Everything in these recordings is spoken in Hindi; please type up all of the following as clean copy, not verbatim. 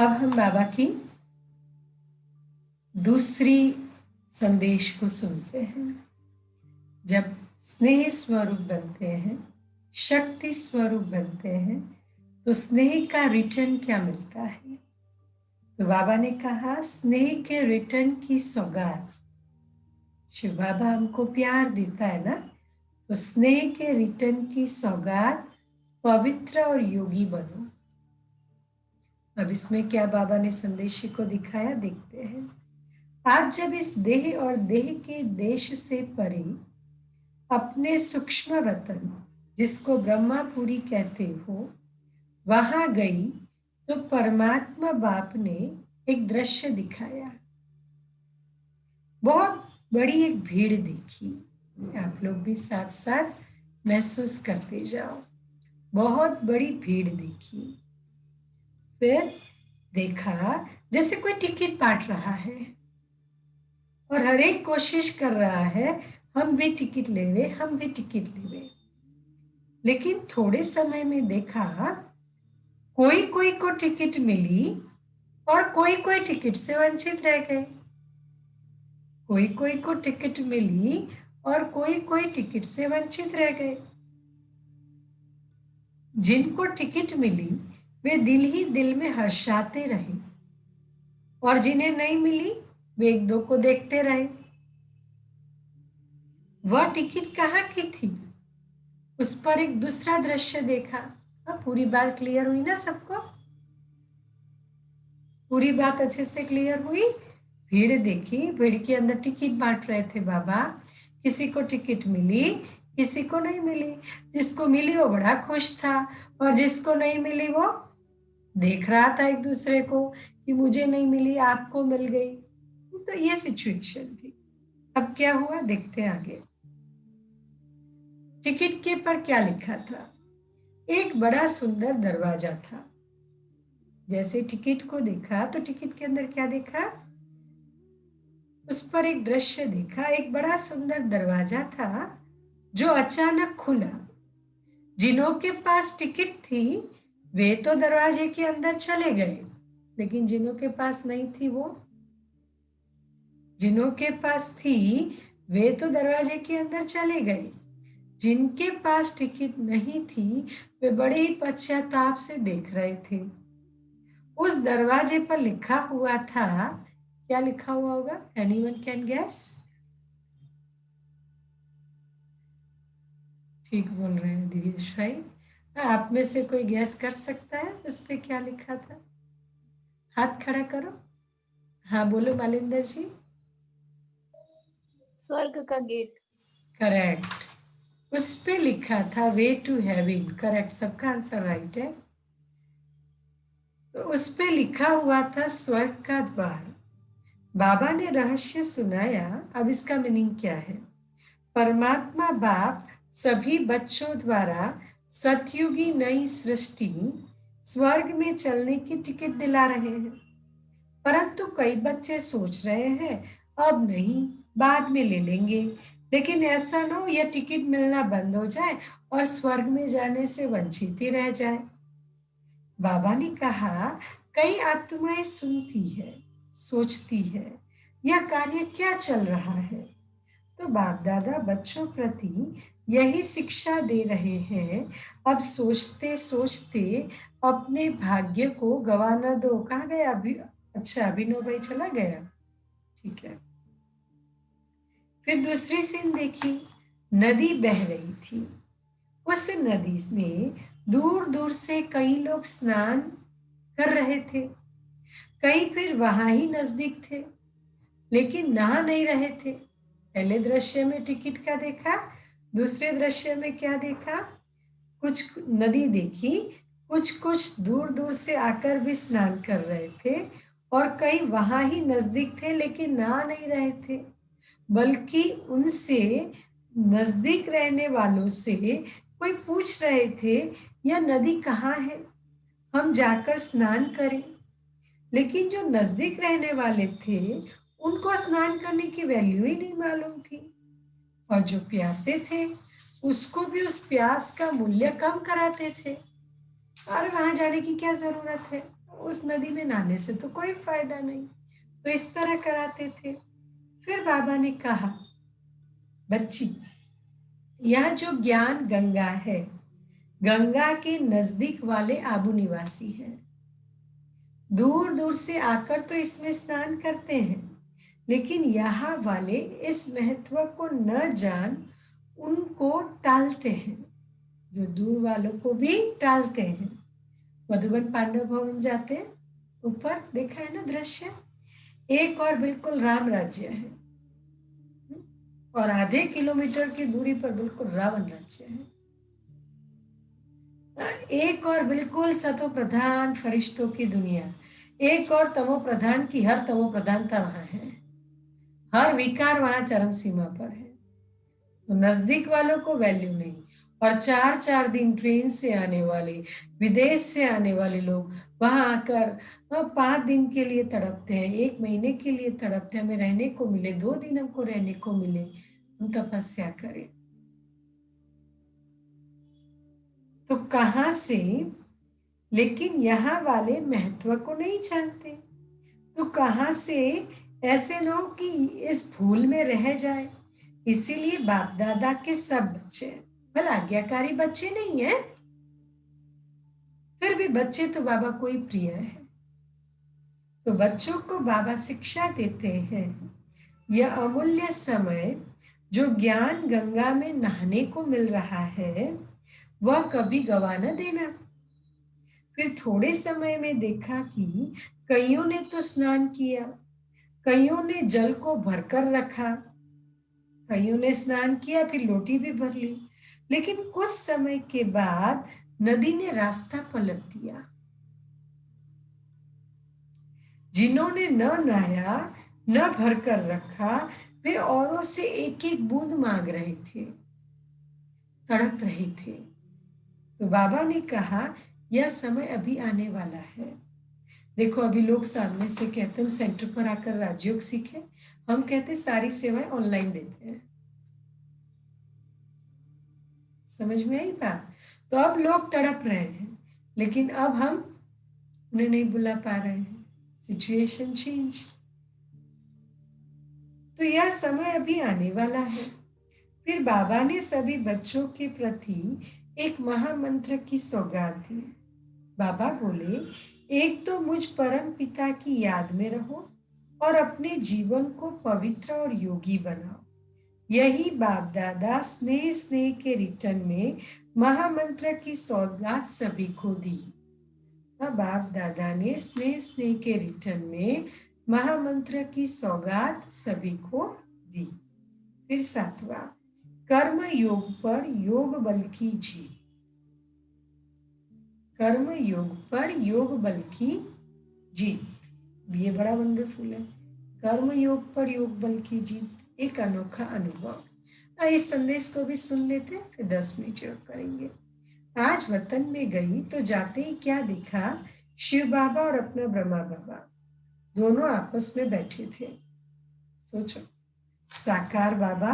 अब हम बाबा की दूसरी संदेश को सुनते हैं। जब स्नेह स्वरूप बनते हैं, शक्ति स्वरूप बनते हैं, तो स्नेह का रिटर्न क्या मिलता है? तो बाबा ने कहा, स्नेह के रिटर्न की सौगात। शिव बाबा हमको प्यार देता है ना, तो स्नेह के रिटर्न की सौगात पवित्र और योगी बनो। अब इसमें क्या बाबा ने संदेशी को दिखाया, देखते हैं। आज जब इस देह और देह के देश से परे अपने सूक्ष्म वतन, जिसको ब्रह्मापुरी कहते हो, वहां गई तो परमात्मा बाप ने एक दृश्य दिखाया। बहुत बड़ी एक भीड़ देखी। आप लोग भी साथ साथ महसूस करते जाओ। बहुत बड़ी भीड़ देखी। फिर देखा जैसे कोई टिकट बांट रहा है और हर एक कोशिश कर रहा है, हम भी टिकट लेवे, हम भी टिकट लेवे। लेकिन थोड़े समय में देखा, कोई कोई को टिकट मिली और कोई कोई टिकट से वंचित रह गए। कोई कोई को टिकट मिली और कोई कोई टिकट से वंचित रह गए। जिनको टिकट मिली वे दिल ही दिल में हर्षाते रहे, और जिन्हें नहीं मिली वे एक दो को देखते रहे। वह टिकट कहाँ की थी? उस पर एक दूसरा दृश्य देखा। पूरी बात क्लियर हुई ना सबको? पूरी बात अच्छे से क्लियर हुई? भीड़ देखी, भीड़ के अंदर टिकट बांट रहे थे बाबा। किसी को टिकट मिली, किसी को नहीं मिली। जिसको मिली वो बड़ा खुश था, और जिसको नहीं मिली वो देख रहा था एक दूसरे को कि मुझे नहीं मिली, आपको मिल गई। तो ये सिचुएशन थी। अब क्या हुआ, देखते हैं आगे। टिकट के पर क्या लिखा था? एक बड़ा सुंदर दरवाजा था। जैसे टिकट को देखा तो टिकट के अंदर क्या देखा? उस पर एक दृश्य देखा। एक बड़ा सुंदर दरवाजा था जो अचानक खुला। जिन्हों के पास टिकट थी वे तो दरवाजे के अंदर चले गए, लेकिन जिन्हों के पास नहीं थी, जिन्हों के पास थी वे तो दरवाजे के अंदर चले गए। जिनके पास टिकट नहीं थी वे बड़े ही पश्चाताप से देख रहे थे। उस दरवाजे पर लिखा हुआ था, क्या लिखा हुआ होगा? Anyone can guess? ठीक बोल रहे हैं दिवेश भाई। आप में से कोई गैस कर सकता है उस पे क्या लिखा था? हाथ खड़ा करो। हाँ बोलो मालिंदर जी। स्वर्ग का गेट। करेक्ट। उस पे लिखा था वे टू हेवन। करेक्ट, सबका आंसर राइट है। तो उस पे लिखा हुआ था स्वर्ग का द्वार। बाबा ने रहस्य सुनाया। अब इसका मीनिंग क्या है? परमात्मा बाप सभी बच्चों द्वारा सतयुगी नई सृष्टि स्वर्ग में चलने की टिकट दिला रहे हैं। परंतु कई बच्चे सोच रहे हैं अब नहीं, बाद में ले लेंगे। लेकिन ऐसा ना हो यह टिकट मिलना बंद हो जाए और स्वर्ग में जाने से वंचित ही रह जाए। बाबा ने कहा, कई आत्माएं सुनती है, सोचती है यह कार्य क्या चल रहा है। तो बाप दादा बच्चों प्रति यही शिक्षा दे रहे हैं। अब सोचते सोचते अपने भाग्य को गवा न दो। कहाँ गया अभी? अच्छा, अभिनव भाई चला गया, ठीक है। फिर दूसरी सीन देखी। नदी बह रही थी। उस नदी में दूर दूर से कई लोग स्नान कर रहे थे। कई फिर वहां ही नजदीक थे, लेकिन नहा नहीं रहे थे। पहले दृश्य में टिकट का देखा, दूसरे दृश्य में क्या देखा? कुछ नदी देखी, कुछ कुछ दूर दूर से आकर भी स्नान कर रहे थे, और कई वहां ही नजदीक थे लेकिन नहा नहीं रहे थे। बल्कि उनसे नजदीक रहने वालों से कोई पूछ रहे थे, यह नदी कहाँ है, हम जाकर स्नान करें। लेकिन जो नजदीक रहने वाले थे उनको स्नान करने की वैल्यू ही नहीं मालूम थी, और जो प्यासे थे उसको भी उस प्यास का मूल्य कम कराते थे। और वहां जाने की क्या जरूरत है, उस नदी में नहाने से तो कोई फायदा नहीं। तो इस तरह कराते थे। फिर बाबा ने कहा, बच्ची, यह जो ज्ञान गंगा है, गंगा के नजदीक वाले आबू निवासी हैं। दूर दूर से आकर तो इसमें स्नान करते हैं, लेकिन यहाँ वाले इस महत्व को न जान उनको टालते हैं। जो दूर वालों को भी टालते हैं। मधुबन पांडव भवन जाते हैं, ऊपर देखा है ना दृश्य, एक और बिल्कुल राम राज्य है और आधे किलोमीटर की दूरी पर बिल्कुल रावण राज्य है। एक और बिल्कुल सतो प्रधान फरिश्तों की दुनिया, एक और तमो प्रधान की हर तमो प्रधानता वहां है। हर विकार वहां चरम सीमा पर है। तो नजदीक वालों को वैल्यू नहीं, और 4-4 दिन ट्रेन से आने वाले, विदेश से आने वाले लोग वहां आकर 5 दिन के लिए तड़पते हैं, 1 महीने के लिए तड़पते हैं, हमें रहने को मिले, 2 दिन हमको रहने को मिले, हम तपस्या करें। तो कहां से, लेकिन यहाँ वाले महत्व को नहीं जानते, तो कहां से ऐसे न हो कि इस भूल में रह जाए। इसीलिए बाप दादा के सब बच्चे, भले आज्ञाकारी बच्चे नहीं है, फिर भी बच्चे तो बाबा को ही प्रिय है। तो बच्चों को बाबा शिक्षा देते हैं, यह अमूल्य समय जो ज्ञान गंगा में नहाने को मिल रहा है, वह कभी गवा न देना। फिर थोड़े समय में देखा कि कईयों ने तो स्नान किया, कईयों ने जल को भरकर रखा, कईयों ने स्नान किया, फिर लोटी भी भर ली, लेकिन कुछ समय के बाद नदी ने रास्ता पलट दिया। जिन्होंने न नहाया, न भरकर रखा, वे औरों से एक एक बूंद मांग रहे थे, तड़प रहे थे। तो बाबा ने कहा, यह समय अभी आने वाला है। देखो, अभी लोग सामने से कहते हैं सेंटर पर आकर राजयोग सीखे, हम कहते सारी सेवाएं ऑनलाइन देते हैं। समझ में आई बात? तो अब लोग तड़प रहे हैं, लेकिन अब हम उन्हें नहीं बुला पा रहे हैं। Situation change. तो यह समय अभी आने वाला है। फिर बाबा ने सभी बच्चों के प्रति एक महामंत्र की सौगात दी। बाबा बोले, एक तो मुझ परम पिता की याद में रहो और अपने जीवन को पवित्र और योगी बनाओ। यही बाप दादा स्नेह स्नेह के रिटर्न में महामंत्र की सौगात सभी को दी। बाप दादा ने स्नेह स्नेह के रिटर्न में महामंत्र की सौगात सभी को दी। फिर 7वां, कर्म योग पर योग बल की जीत। कर्म योग पर योग बल की जीत, ये बड़ा वंडरफुल है। कर्म योग पर योग बल की जीत, एक अनोखा अनुभव। इस संदेश को भी सुन लेते, फिर 10 मिनट योग करेंगे। आज वतन में गई तो जाते ही क्या देखा, शिव बाबा और अपना ब्रह्मा बाबा दोनों आपस में बैठे थे। सोचो, साकार बाबा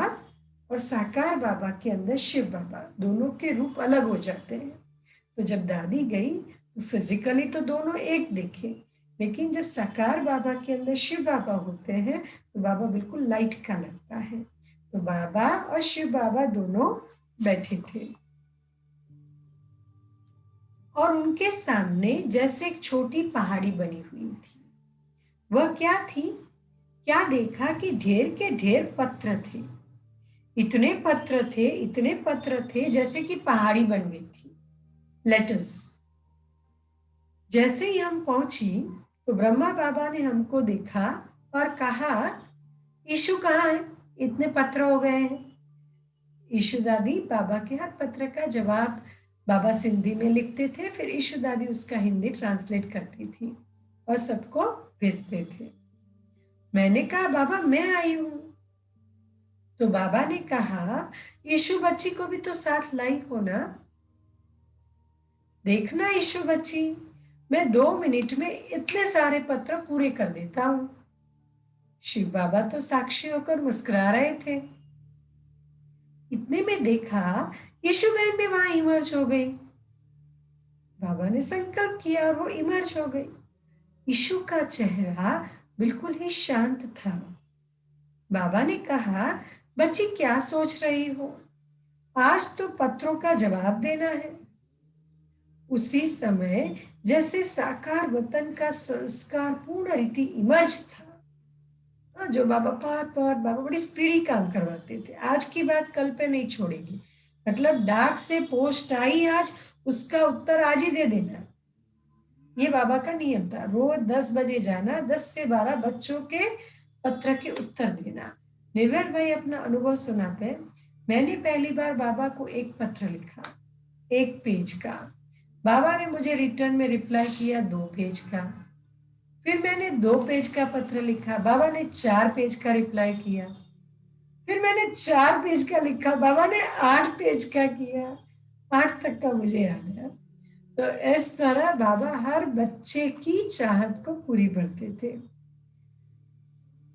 और साकार बाबा के अंदर शिव बाबा, दोनों के रूप अलग हो जाते हैं। तो जब दादी गई तो फिजिकली तो दोनों एक दिखे, लेकिन जब साकार बाबा के अंदर शिव बाबा होते हैं तो बाबा बिल्कुल लाइट का लगता है। तो बाबा और शिव बाबा दोनों बैठे थे और उनके सामने जैसे एक छोटी पहाड़ी बनी हुई थी। वह क्या थी? क्या देखा कि ढेर के ढेर पत्थर थे। इतने पत्थर थे, इतने पत्थर थे जैसे कि पहाड़ी बन गई थी, लेटस। जैसे ही हम पहुंची तो ब्रह्मा बाबा ने हमको देखा और कहा, ईशु कहाँ है? इतने पत्थर हो गए हैं। ईशु दादी बाबा के हर पत्र का जवाब बाबा सिंधी में लिखते थे, फिर ईशु दादी उसका हिंदी ट्रांसलेट करती थी और सबको भेजते थे। मैंने कहा, बाबा मैं आई हूं। तो बाबा ने कहा, ईशु बच्ची को भी तो साथ लाई हो ना। देखना ईशु बच्ची, मैं 2 मिनट में इतने सारे पत्र पूरे कर देता हूं। शिव बाबा तो साक्षी होकर मुस्कुरा रहे थे। इतने में देखा यीशु बहन भी वहां इमर्ज हो गई। बाबा ने संकल्प किया और वो इमर्ज हो गई। यीशु का चेहरा बिल्कुल ही शांत था। बाबा ने कहा, बच्ची क्या सोच रही हो? आज तो पत्रों का जवाब देना है। उसी समय जैसे साकार वतन का संस्कार पूर्ण रीति इमर्ज था। जो बाबा बाबा बड़ी स्पीडी काम करवाते थे। आज की बात कल पे नहीं छोड़ेगी। मतलब डाक से पोस्ट आई आज, उसका उत्तर आज ही दे देना। ये बाबा का नियम था। रोज 10 बजे जाना, 10 से 12 बच्चों के पत्र के उत्तर देना। निर्भर भाई अपना अनुभव सुनाते हैं। मैंने पहली बार बाबा को एक पत्र लिखा, 1 पेज का। बाबा ने मुझे रिटर्न में रिप्लाई किया 2 पेज का। फिर मैंने 2 पेज का पत्र लिखा, बाबा ने 4 पेज का रिप्लाई किया। फिर मैंने 4 पेज का लिखा, बाबा ने 8 पेज का किया। 8 तक का मुझे याद है। तो इस तरह बाबा हर बच्चे की चाहत को पूरी करते थे।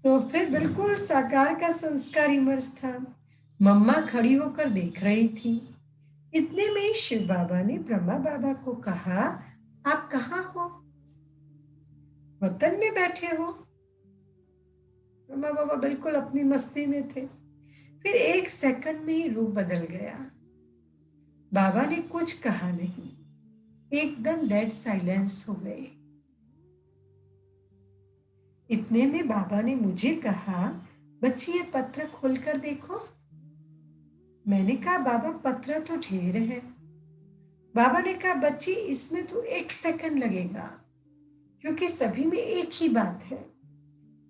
तो फिर बिल्कुल साकार का संस्कार इमर्ज था। मम्मा खड़ी होकर देख रही थी। इतने में ही शिव बाबा ने ब्रह्मा बाबा को कहा, आप कहाँ हो? वतन में बैठे हो। ब्रह्मा बाबा बिल्कुल अपनी मस्ती में थे। फिर 1 सेकंड में ही रूप बदल गया। बाबा ने कुछ कहा नहीं, एकदम डेड साइलेंस हो गए। इतने में बाबा ने मुझे कहा, बच्ची ये पत्र खोलकर देखो। मैंने कहा, बाबा पत्र तो ढेर है। बाबा ने कहा, बच्ची इसमें तो 1 सेकंड लगेगा, क्योंकि सभी में एक ही बात है।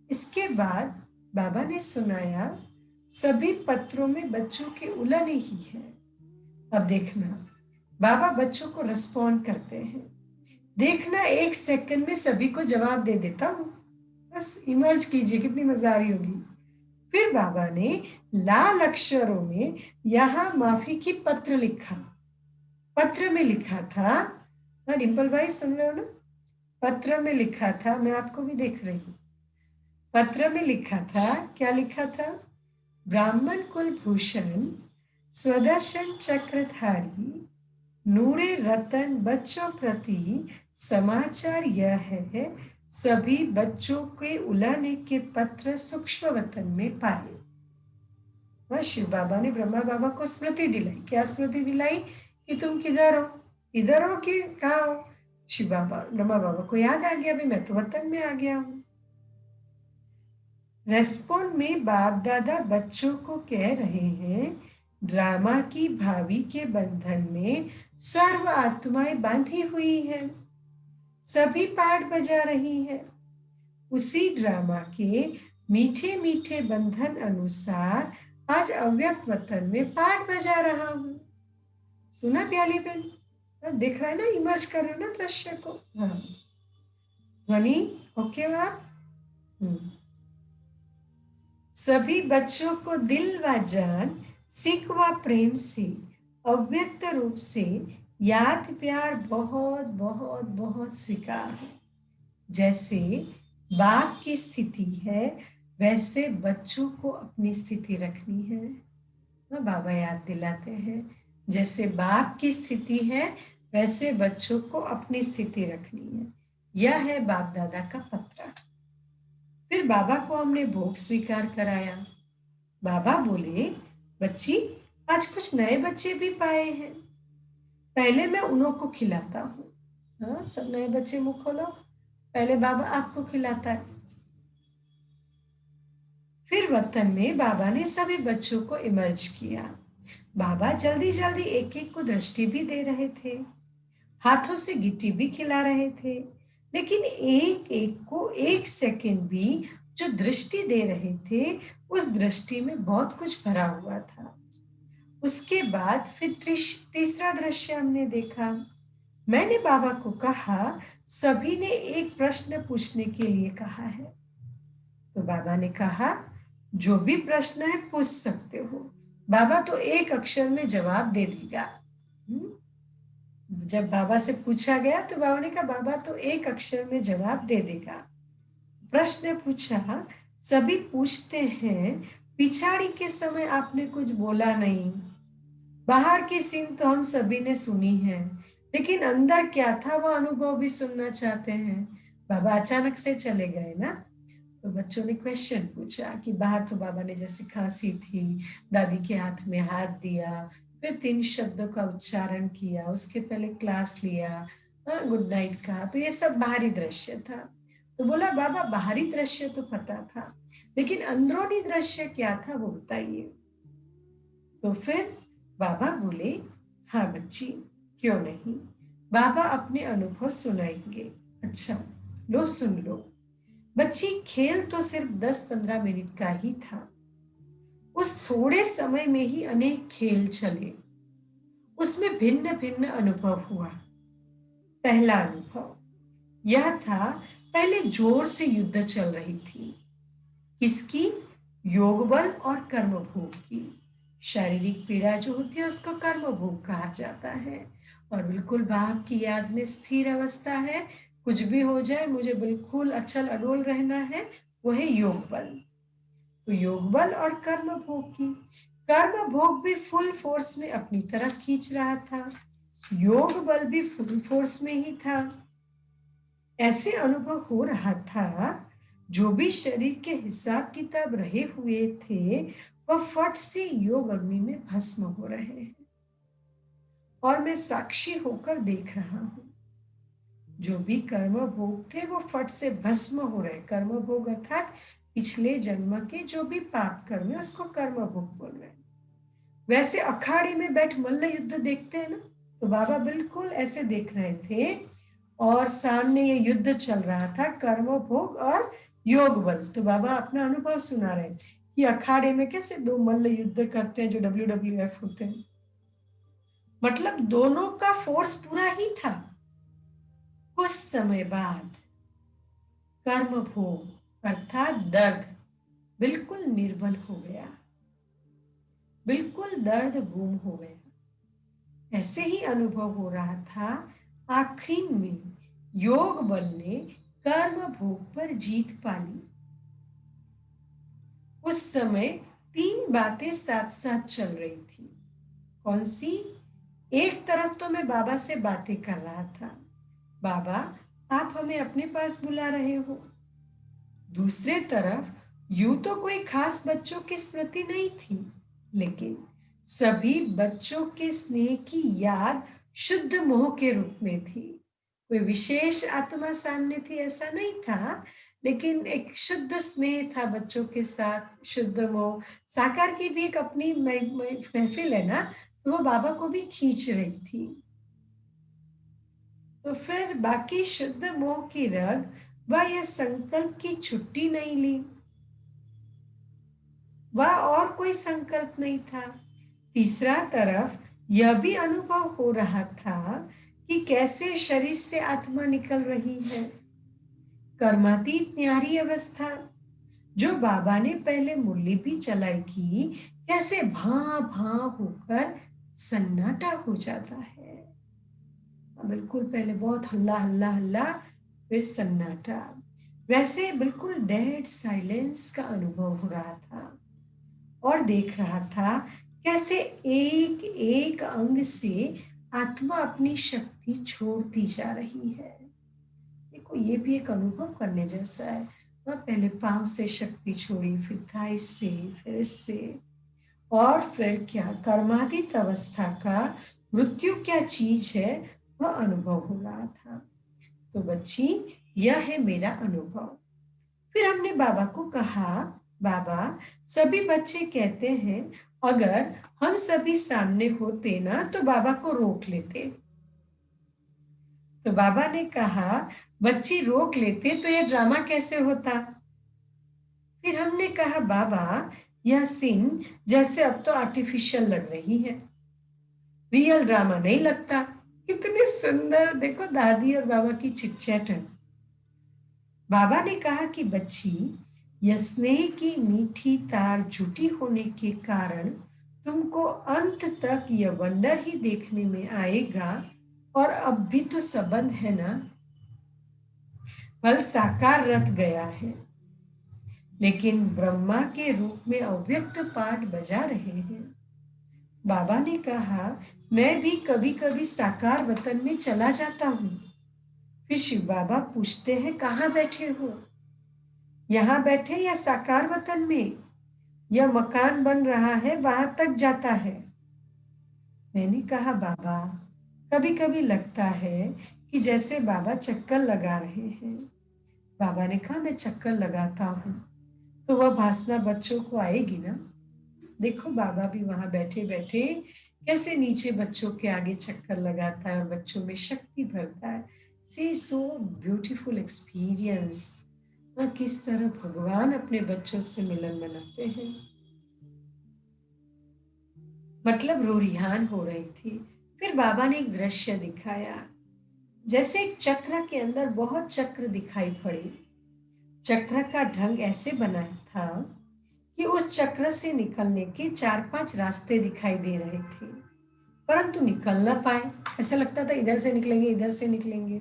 इसके बाद बाबा ने सुनाया, सभी पत्रों में बच्चों के उलन ही है। अब देखना, बाबा बच्चों को रिस्पॉन्ड करते हैं। देखना 1 सेकंड में सभी को जवाब दे देता हूँ। बस इमर्ज कीजिए, कितनी मजा आ रही होगी। फिर बाबा ने लाल अक्षरों में यहाँ माफी की पत्र लिखा। पत्र में लिखा था, डिम्पल भाई सुन रहे हो ना? पत्र में लिखा था, मैं आपको भी देख रही हूँ। पत्र में लिखा था, क्या लिखा था? ब्राह्मण कुल भूषण स्वदर्शन चक्रधारी नूरे रतन बच्चों प्रति समाचार यह है, सभी बच्चों के उलाने के पत्र सूक्ष्म वतन में पाए। वह शिव बाबा ने ब्रह्मा बाबा को स्मृति दिलाई। क्या स्मृति दिलाई? कि तुम किधर हो, इधर हो कि कहाँ हो? शिव बाबा ब्रह्मा बाबा को याद आ गया, भाई मैं तो वतन में आ गया हूँ। रेस्पॉन्ड में बाप दादा बच्चों को कह रहे हैं, ड्रामा की भावी के बंधन में सर्व आत्माएं बांधी हुई है, सभी पाठ बजा रही है। उसी ड्रामा के मीठे मीठे बंधन अनुसार आज अव्यक्त वतन में पाठ बजा रहा हूं। सुना प्याली बहन? दिख रहा है ना, इमर्ज कर रहे हो ना दृश्य को? हाँ, ध्वनि ओके हो आप? सभी बच्चों को दिल व जान, सिख व प्रेम से, अव्यक्त रूप से याद प्यार बहुत बहुत बहुत स्वीकार है। जैसे बाप की स्थिति है, वैसे बच्चों को अपनी स्थिति रखनी है। बाबा याद दिलाते हैं, जैसे बाप की स्थिति है, वैसे बच्चों को अपनी स्थिति रखनी है। यह है बाप दादा का पत्र। फिर बाबा को हमने भोग स्वीकार कराया। बाबा बोले, बच्ची आज कुछ नए बच्चे भी पाए हैं, पहले मैं उन्हों को खिलाता हूँ। हाँ, सब नए बच्चे मुंह खोलो, पहले बाबा आपको खिलाता है। फिर वतन में बाबा ने सभी बच्चों को इमर्ज किया। बाबा जल्दी जल्दी एक एक को दृष्टि भी दे रहे थे, हाथों से गिट्टी भी खिला रहे थे, लेकिन एक एक को 1 सेकंड भी जो दृष्टि दे रहे थे, उस दृष्टि में बहुत कुछ भरा हुआ था। उसके बाद फिर तीसरा दृश्य हमने देखा। मैंने बाबा को कहा, सभी ने एक प्रश्न पूछने के लिए कहा है। तो बाबा ने कहा, जो भी प्रश्न है पूछ सकते हो। बाबा तो एक अक्षर में जवाब दे देगा। जब बाबा से पूछा गया तो बाबा ने कहा, बाबा तो एक अक्षर में जवाब दे देगा। प्रश्न पूछा, सभी पूछते हैं, पिछाड़ी के समय आपने कुछ बोला नहीं। बाहर की सीन तो हम सभी ने सुनी है, लेकिन अंदर क्या था वह अनुभव भी सुनना चाहते हैं। बाबा अचानक से चले गए ना, तो बच्चों ने क्वेश्चन पूछा कि बाहर तो बाबा ने जैसे खांसी थी, दादी के हाथ में हाथ दिया, फिर 3 शब्दों का उच्चारण किया, उसके पहले क्लास लिया, गुड नाइट कहा, तो ये सब बाहरी दृश्य था। तो बोला बाबा बाहरी दृश्य तो पता था, लेकिन अंदरूनी दृश्य क्या था वो बताइए। तो फिर बाबा बोले, हाँ बच्ची, क्यों नहीं, बाबा अपने अनुभव सुनाएंगे। अच्छा, लो सुन लो। बच्ची, खेल तो सिर्फ 10-15 मिनट का ही था। उस थोड़े समय में ही अनेक खेल चले, उसमें भिन्न भिन्न अनुभव हुआ। पहला अनुभव यह था, पहले जोर से युद्ध चल रही थी। किसकी? योग बल और कर्म भोग की। शारीरिक पीड़ा जो होती है उसको कर्म भोग कहा जाता है। और बिल्कुल बाप की याद में स्थिर अवस्था है, कुछ भी हो जाए मुझे बिल्कुल अचल अडोल रहना है, वो है योग बल। तो योग बल और कर्म भोग की। कर्म भोग भी फुल फोर्स में अपनी तरफ खींच रहा था, योग बल भी फुल फोर्स में ही था। ऐसे अनुभव हो रहा था, जो भी शरीर के हिसाब किताब रहे हुए थे वह फट से योग अग्नि में भस्म हो रहे हैं, और मैं साक्षी होकर देख रहा हूं। जो भी कर्म भोग थे वो फट से भस्म हो रहे। कर्म भोग अर्थात पिछले जन्म के जो भी पाप कर्म है उसको कर्म भोग बोल रहे हैं। वैसे अखाड़े में बैठ मल्ल युद्ध देखते हैं ना, तो बाबा बिल्कुल ऐसे देख रहे थे, और सामने ये युद्ध चल रहा था, कर्म भोग और योग बल। तो बाबा अपना अनुभव सुना रहे कि अखाड़े में कैसे दो मल्ल युद्ध करते हैं जो WWF होते हैं, मतलब दोनों का फोर्स पूरा ही था। कुछ समय बाद कर्म भोग अर्थात दर्द बिल्कुल निर्बल हो गया, बिल्कुल दर्द गुम हो गया। ऐसे ही अनुभव हो रहा था। आखिरी में योग बल ने कर्म भोग पर जीत पा ली। उस समय 3 बातें साथ साथ चल रही थी। कौन सी? एक तरफ तो मैं बाबा से बातें कर रहा था, बाबा आप हमें अपने पास बुला रहे हो। दूसरे तरफ यूं तो कोई खास बच्चों की स्मृति नहीं थी, लेकिन सभी बच्चों के स्नेह की याद शुद्ध मोह के रूप में थी। कोई विशेष आत्मा सामने थी ऐसा नहीं था, लेकिन एक शुद्ध स्नेह था बच्चों के साथ, शुद्ध मोह। साकार की भी एक अपनी महफिल है ना, तो वो बाबा को भी खींच रही थी। तो फिर बाकी शुद्ध मोह की रग वह यह संकल्प की छुट्टी नहीं ली, वह और कोई संकल्प नहीं था। तीसरा तरफ यह भी अनुभव हो रहा था कि कैसे शरीर से आत्मा निकल रही है। कर्मातीत न्यारी अवस्था जो बाबा ने पहले मुरली भी चलाई की, कैसे भां भां होकर सन्नाटा हो जाता है। बिल्कुल पहले बहुत हल्ला हल्ला हल्ला, फिर सन्नाटा। वैसे बिल्कुल डेड साइलेंस का अनुभव हो रहा था, और देख रहा था कैसे एक एक अंग से आत्मा अपनी शक्ति छोड़ती जा रही है। देखो ये भी एक अनुभव करने जैसा है। वह पहले पांव से शक्ति छोड़ी, फिर थाई से, फिर इससे, और फिर क्या कर्मातीत अवस्था का मृत्यु क्या चीज है वह अनुभव हो रहा था। तो बच्ची, यह है मेरा अनुभव। फिर हमने बाबा को कहा, बाबा सभी बच्चे कहते हैं अगर हम सभी सामने होते ना तो बाबा को रोक लेते। तो बाबा ने कहा, बच्ची रोक लेते तो ये ड्रामा कैसे होता। फिर हमने कहा, बाबा यह सीन जैसे अब तो आर्टिफिशियल लग रही है, रियल ड्रामा नहीं लगता। कितनी सुंदर देखो दादी और बाबा की चिटचैट है। बाबा ने कहा कि बच्ची, यह स्नेह की मीठी तार जुटी होने के कारण तुमको अंत तक यह वंडर ही देखने में आएगा। और अब भी तो संबंध है ना, फल साकार रथ गया है, लेकिन ब्रह्मा के रूप में अव्यक्त पाठ बजा रहे हैं। बाबा ने कहा, मैं भी कभी कभी साकार वतन में चला जाता हूँ, फिर शिव बाबा पूछते हैं, कहाँ बैठे हो? यहाँ बैठे या साकार वतन में? यह मकान बन रहा है, वहां तक जाता है। मैंने कहा, बाबा, कभी कभी लगता है कि जैसे बाबा चक्कर लगा रहे हैं। बाबा ने कहा, मैं चक्कर लगाता हूँ तो वह भासना बच्चों को आएगी ना। देखो बाबा भी वहां बैठे बैठे कैसे नीचे बच्चों के आगे चक्कर लगाता है और बच्चों में शक्ति भरता है। सी सो ब्यूटीफुल एक्सपीरियंस। किस तरह भगवान अपने बच्चों से मिलन बनाते हैं। मतलब रोरियान हो रही थी। फिर बाबा ने एक दृश्य दिखाया, जैसे एक चक्र के अंदर बहुत चक्र दिखाई पड़े। चक्र का ढंग ऐसे बना था कि उस चक्र से निकलने के 4-5 रास्ते दिखाई दे रहे थे, परंतु निकल ना पाए। ऐसा लगता था इधर से निकलेंगे, इधर से निकलेंगे।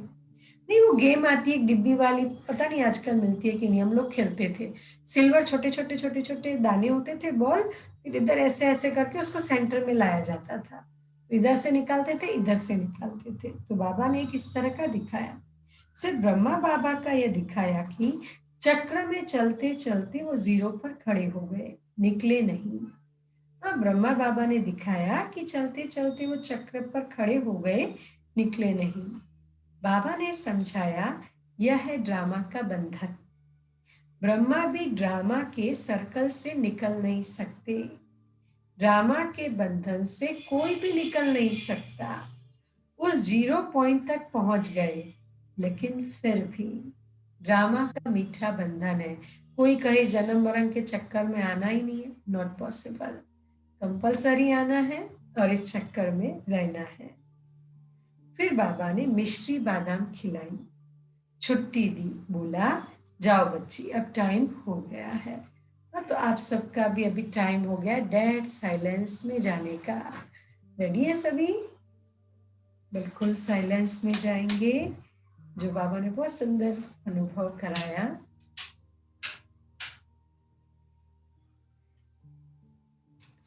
नहीं, वो गेम आती है एक डिब्बी वाली, पता नहीं आजकल मिलती है कि नहीं, हम लोग खेलते थे। सिल्वर छोटे छोटे छोटे छोटे दाने होते थे, बॉल, फिर इधर ऐसे ऐसे करके उसको सेंटर में लाया जाता था। इधर से निकालते थे, इधर से निकालते थे। तो बाबा ने एक इस तरह का दिखाया। सिर्फ ब्रह्मा बाबा का यह दिखाया कि चक्र में चलते चलते वो जीरो पर खड़े हो गए, निकले नहीं। हाँ, ब्रह्मा बाबा ने दिखाया कि चलते चलते वो चक्र पर खड़े हो गए, निकले नहीं। बाबा ने समझाया, यह है ड्रामा का बंधन। ब्रह्मा भी ड्रामा के सर्कल से निकल नहीं सकते। ड्रामा के बंधन से कोई भी निकल नहीं सकता। उस जीरो पॉइंट तक पहुंच गए, लेकिन फिर भी ड्रामा का मीठा बंधन है। कोई कहे जन्म मरण के चक्कर में आना ही नहीं है, नॉट पॉसिबल। कंपलसरी आना है और इस चक्कर में रहना है। फिर बाबा ने मिश्री बादाम खिलाई, छुट्टी दी, बोला, जाओ बच्ची, अब टाइम हो गया है। तो आप सबका भी अभी टाइम हो गया डेड साइलेंस में जाने का। रेडी है सभी? बिल्कुल साइलेंस में जाएंगे, जो बाबा ने बहुत सुंदर अनुभव कराया।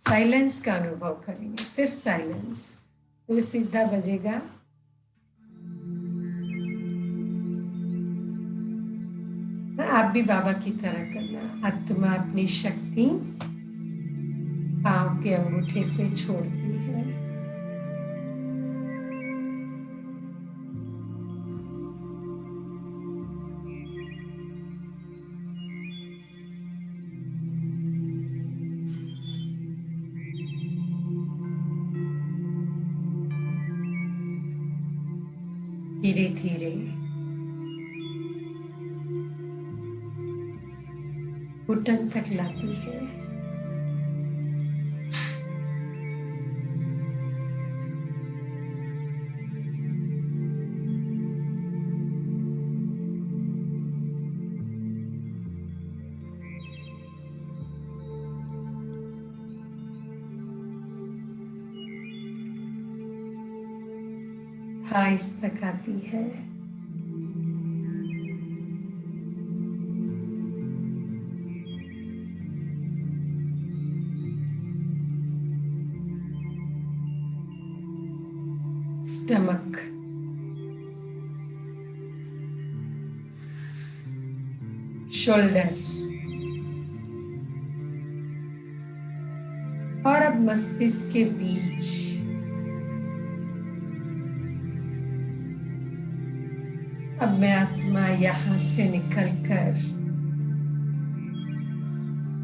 साइलेंस का अनुभव करेंगे, सिर्फ साइलेंस। तो सीधा बजेगा। आप भी बाबा की तरह करना। आत्मा अपनी शक्ति पांव के अंगूठे से छोड़ती है। धीरे धीरे घुटन तक लाती है। थाइस तक आती है। स्टमक, शोल्डर, और अब मस्तिष्क के बीच। अब मैं आत्मा यहां से निकलकर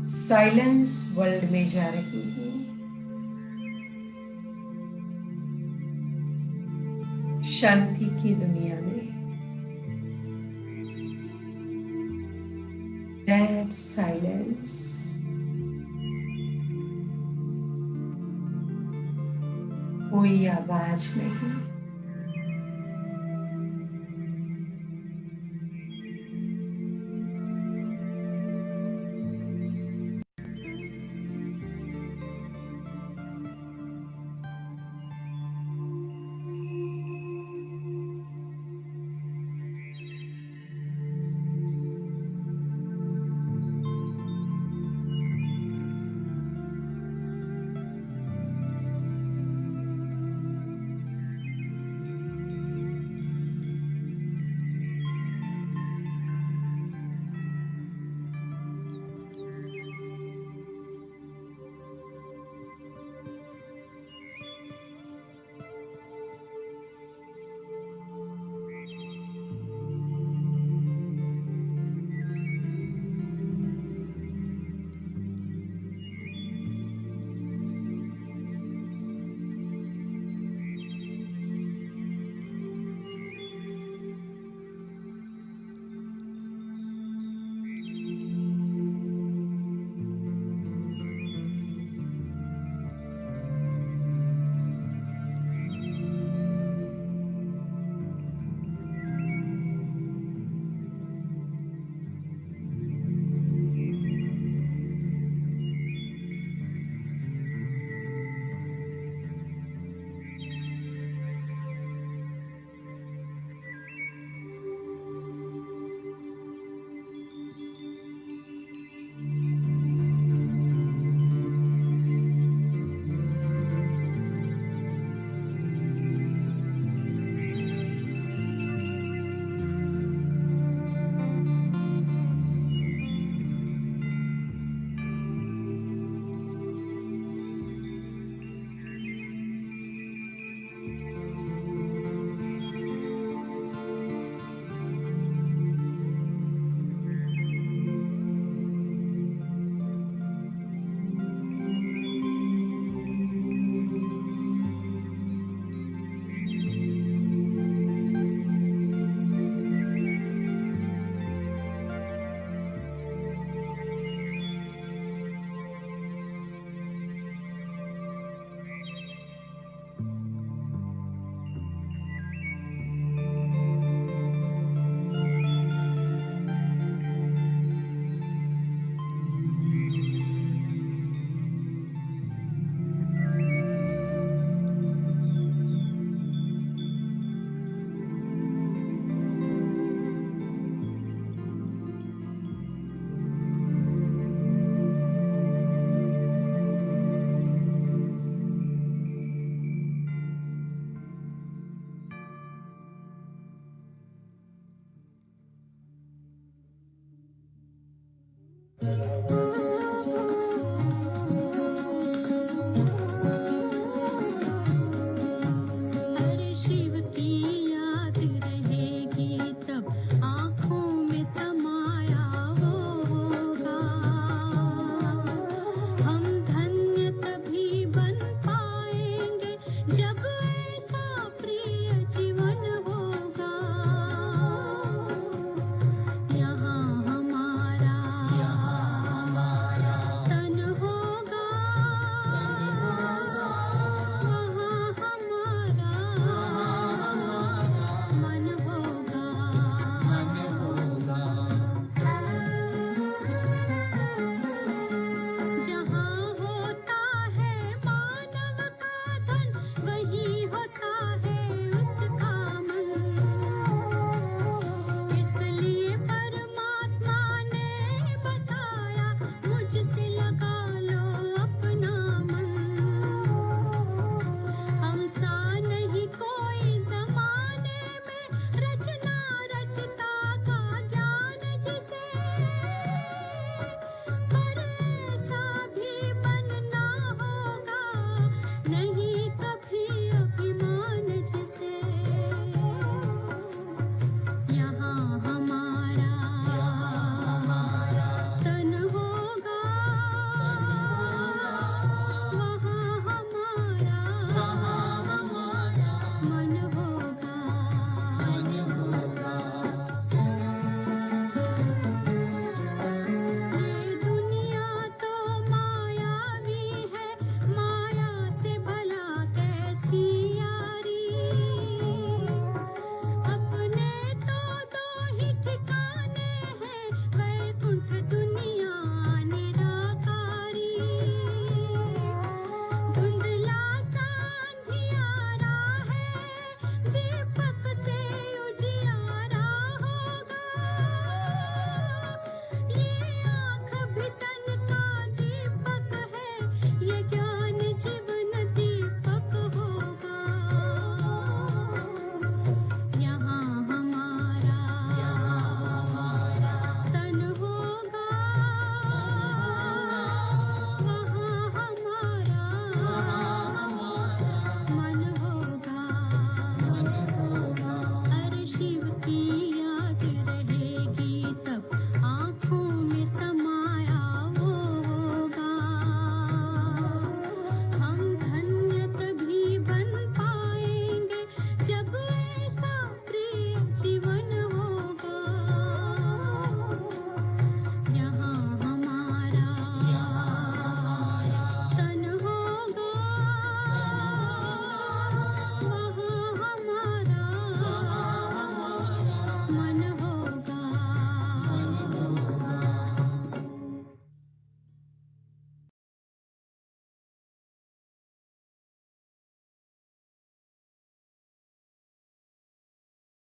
साइलेंस वर्ल्ड में जा रही हूं। शांति की दुनिया में। Dead silence. कोई आवाज नहीं।